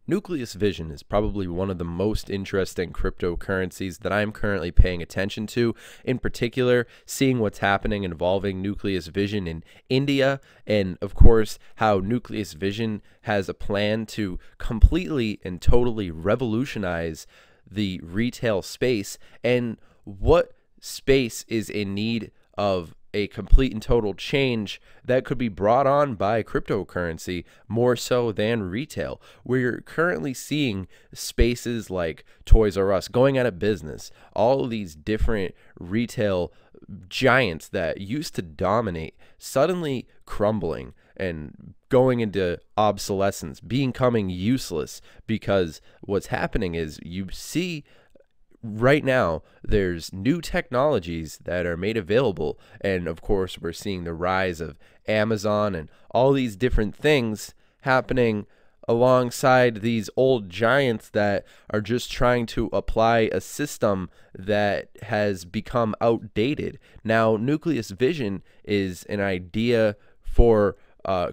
Nucleus Vision is probably one of the most interesting cryptocurrencies that I'm currently paying attention to. In particular, seeing what's happening involving Nucleus Vision in India, and of course, how Nucleus Vision has a plan to completely and totally revolutionize the retail space, and what space is in need of a complete and total change that could be brought on by cryptocurrency more so than retail. We're currently seeing spaces like Toys R Us going out of business, all of these different retail giants that used to dominate suddenly crumbling and going into obsolescence, becoming useless, because what's happening is you see right now there's new technologies that are made available, and of course we're seeing the rise of Amazon and all these different things happening alongside these old giants that are just trying to apply a system that has become outdated. Now, Nucleus Vision is an idea for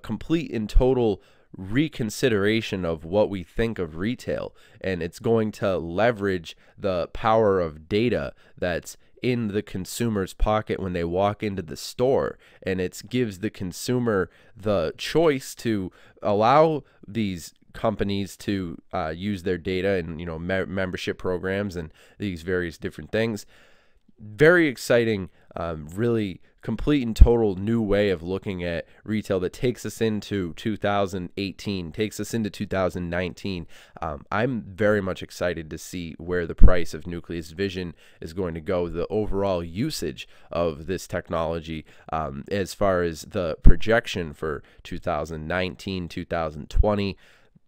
complete and total reconsideration of what we think of retail, and it's going to leverage the power of data that's in the consumer's pocket when they walk into the store, and it gives the consumer the choice to allow these companies to use their data and membership programs and these various different things. Very exciting, really complete and total new way of looking at retail that takes us into 2018, takes us into 2019. I'm very much excited to see where the price of Nucleus Vision is going to go, the overall usage of this technology, as far as the projection for 2019, 2020.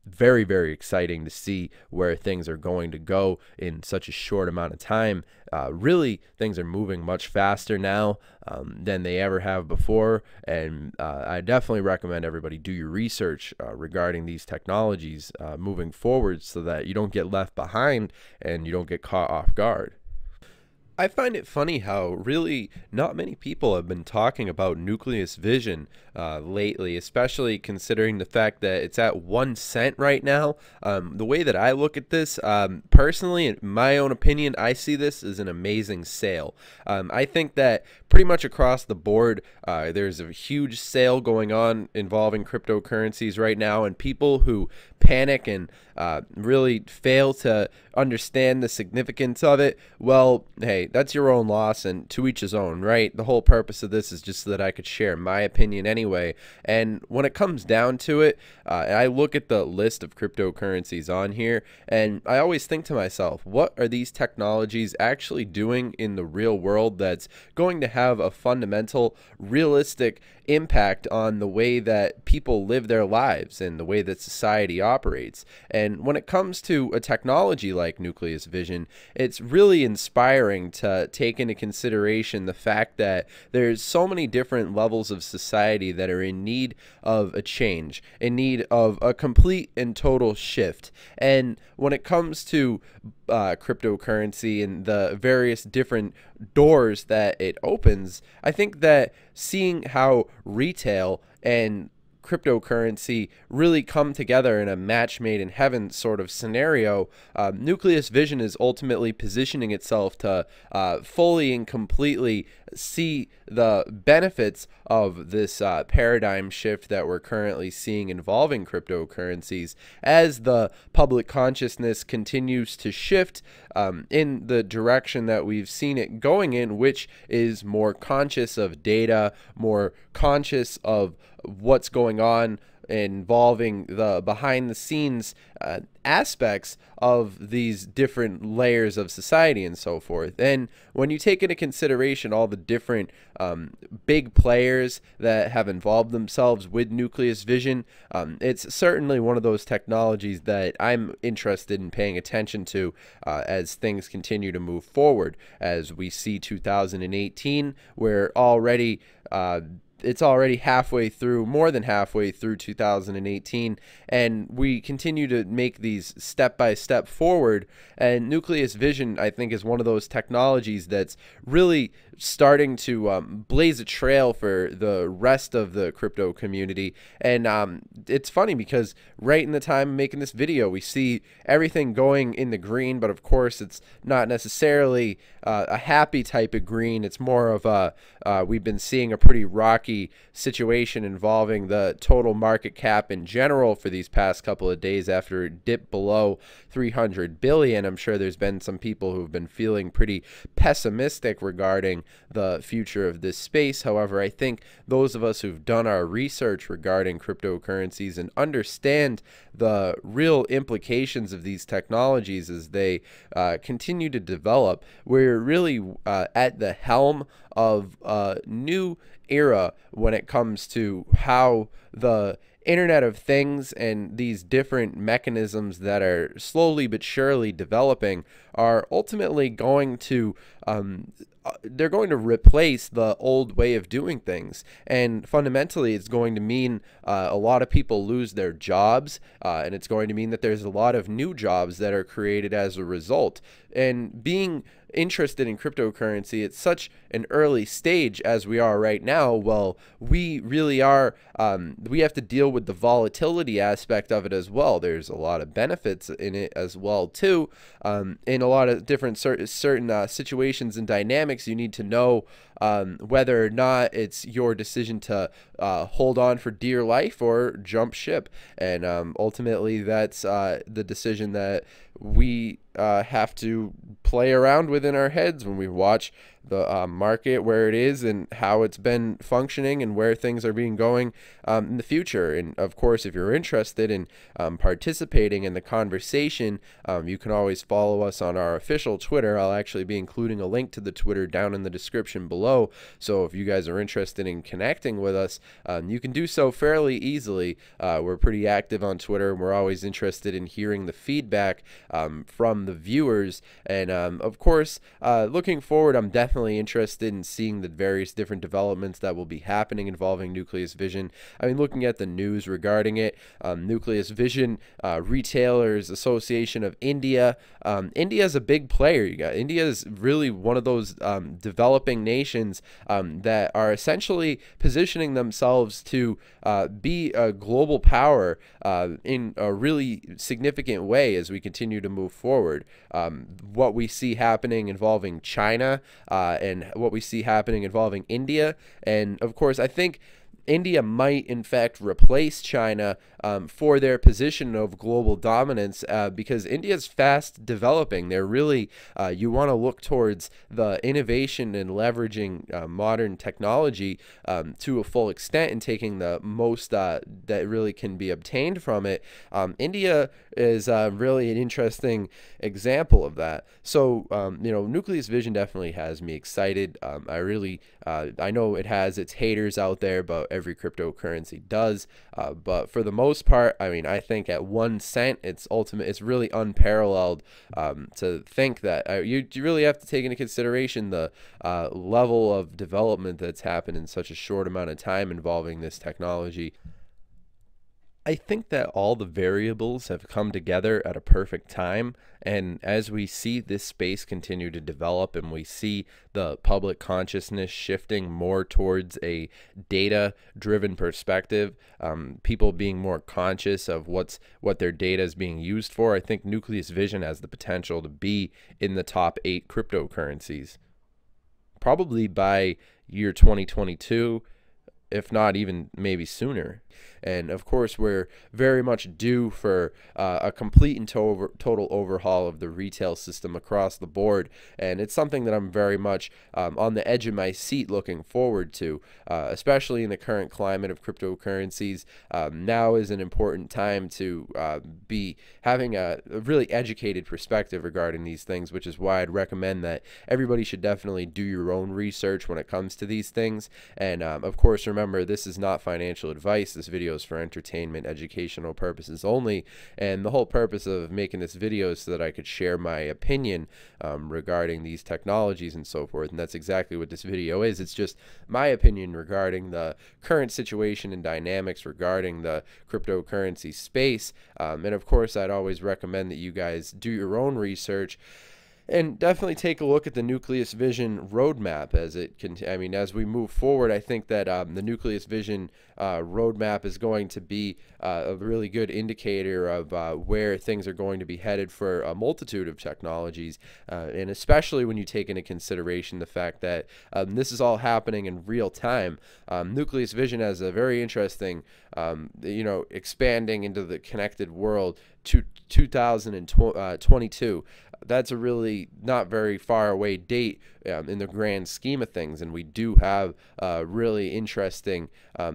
Very, very exciting to see where things are going to go in such a short amount of time. Really, things are moving much faster now than they ever have before, and I definitely recommend everybody do your research regarding these technologies moving forward, so that you don't get left behind and you don't get caught off guard. I find it funny how really not many people have been talking about Nucleus Vision lately, especially considering the fact that it's at 1 cent right now. The way that I look at this, personally, in my own opinion, I see this as an amazing sale. I think that pretty much across the board, there's a huge sale going on involving cryptocurrencies right now, and people who panic and really fail to understand the significance of it, well, hey, that's your own loss, and to each his own, right? The whole purpose of this is just so that I could share my opinion anyway. And when it comes down to it, I look at the list of cryptocurrencies on here, and I always think to myself, what are these technologies actually doing in the real world that's going to have a fundamental, realistic impact on the way that people live their lives and the way that society operates? And when it comes to a technology like Nucleus Vision, it's really inspiring to take into consideration the fact that there's so many different levels of society that are in need of a change, in need of a complete and total shift. And when it comes to cryptocurrency and the various different doors that it opens, I think that seeing how retail and cryptocurrency really come together in a match made in heaven sort of scenario, Nucleus Vision is ultimately positioning itself to fully and completely see the benefits of this paradigm shift that we're currently seeing involving cryptocurrencies as the public consciousness continues to shift in the direction that we've seen it going in, which is more conscious of data, more conscious of what's going on involving the behind the scenes aspects of these different layers of society and so forth. And when you take into consideration all the different big players that have involved themselves with Nucleus Vision, it's certainly one of those technologies that I'm interested in paying attention to as things continue to move forward. As we see 2018, we're already it's already halfway through, more than halfway through 2018, and we continue to make these step by step forward. And Nucleus Vision, I think, is one of those technologies that's really starting to blaze a trail for the rest of the crypto community. And it's funny because right in the time of making this video, we see everything going in the green, but of course it's not necessarily a happy type of green. It's more of a we've been seeing a pretty rocky situation involving the total market cap in general for these past couple of days after it dipped below 300 billion. I'm sure there's been some people who've been feeling pretty pessimistic regarding the future of this space. However, I think those of us who've done our research regarding cryptocurrencies and understand the real implications of these technologies as they continue to develop, we're really at the helm of a new era when it comes to how the Internet of Things and these different mechanisms that are slowly but surely developing are ultimately going to they're going to replace the old way of doing things, and fundamentally it's going to mean a lot of people lose their jobs, and it's going to mean that there's a lot of new jobs that are created as a result. And being interested in cryptocurrency at such an early stage as we are right now, well, we really are, we have to deal with the volatility aspect of it as well. There's a lot of benefits in it as well too. In a lot of different certain situations and dynamics, you need to know whether or not it's your decision to hold on for dear life or jump ship. And ultimately that's the decision that we have to play around with in our heads when we watch the market, where it is and how it's been functioning and where things are being going in the future. And of course, if you're interested in participating in the conversation, you can always follow us on our official Twitter. I'll actually be including a link to the Twitter down in the description below. So if you guys are interested in connecting with us, you can do so fairly easily. We're pretty active on Twitter, and we're always interested in hearing the feedback from the viewers. And of course, looking forward, I'm definitely interested in seeing the various different developments that will be happening involving Nucleus Vision. I mean, looking at the news regarding it, Nucleus Vision Retailers Association of India. India is a big player. India is really one of those developing nations that are essentially positioning themselves to be a global power in a really significant way as we continue to move forward. What we see happening involving China and what we see happening involving India. And of course, I think India might in fact replace China for their position of global dominance because India is fast developing. They're really, you want to look towards the innovation and leveraging modern technology to a full extent and taking the most that really can be obtained from it. India is really an interesting example of that. So, you know, Nucleus Vision definitely has me excited. I know it has its haters out there, but every cryptocurrency does. But for the most part, I mean, I think at 1 cent, it's really unparalleled to think that you really have to take into consideration the level of development that's happened in such a short amount of time involving this technology. I think that all the variables have come together at a perfect time, and as we see this space continue to develop and we see the public consciousness shifting more towards a data-driven perspective, people being more conscious of what their data is being used for, I think Nucleus Vision has the potential to be in the top 8 cryptocurrencies, probably by year 2022, if not even maybe sooner. And of course, we're very much due for a complete and total overhaul of the retail system across the board. And it's something that I'm very much on the edge of my seat looking forward to, especially in the current climate of cryptocurrencies. Now is an important time to be having a really educated perspective regarding these things, which is why I'd recommend that everybody should definitely do your own research when it comes to these things. And of course, remember, this is not financial advice. This this video is for entertainment, educational purposes only, and the whole purpose of making this video is so that I could share my opinion regarding these technologies and so forth, and that's exactly what this video is. It's just my opinion regarding the current situation and dynamics regarding the cryptocurrency space, and of course I'd always recommend that you guys do your own research and definitely take a look at the Nucleus Vision roadmap as it can. I mean, as we move forward, I think that the Nucleus Vision roadmap is going to be a really good indicator of where things are going to be headed for a multitude of technologies, and especially when you take into consideration the fact that this is all happening in real time. Nucleus Vision has a very interesting, expanding into the connected world to 2022. That's a really not very far away date in the grand scheme of things, and we do have a really interesting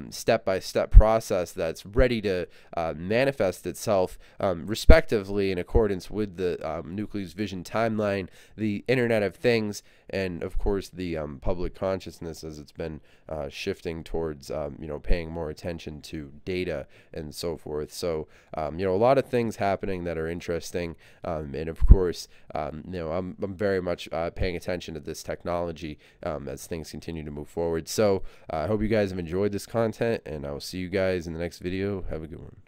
step-by-step process that's ready to manifest itself respectively in accordance with the Nucleus Vision timeline, the Internet of Things, and of course the public consciousness as it's been shifting towards paying more attention to data and so forth. So a lot of things happening that are interesting, and of course I'm very much paying attention to this technology as things continue to move forward. So I hope you guys have enjoyed this content, and I will see you guys in the next video. Have a good one.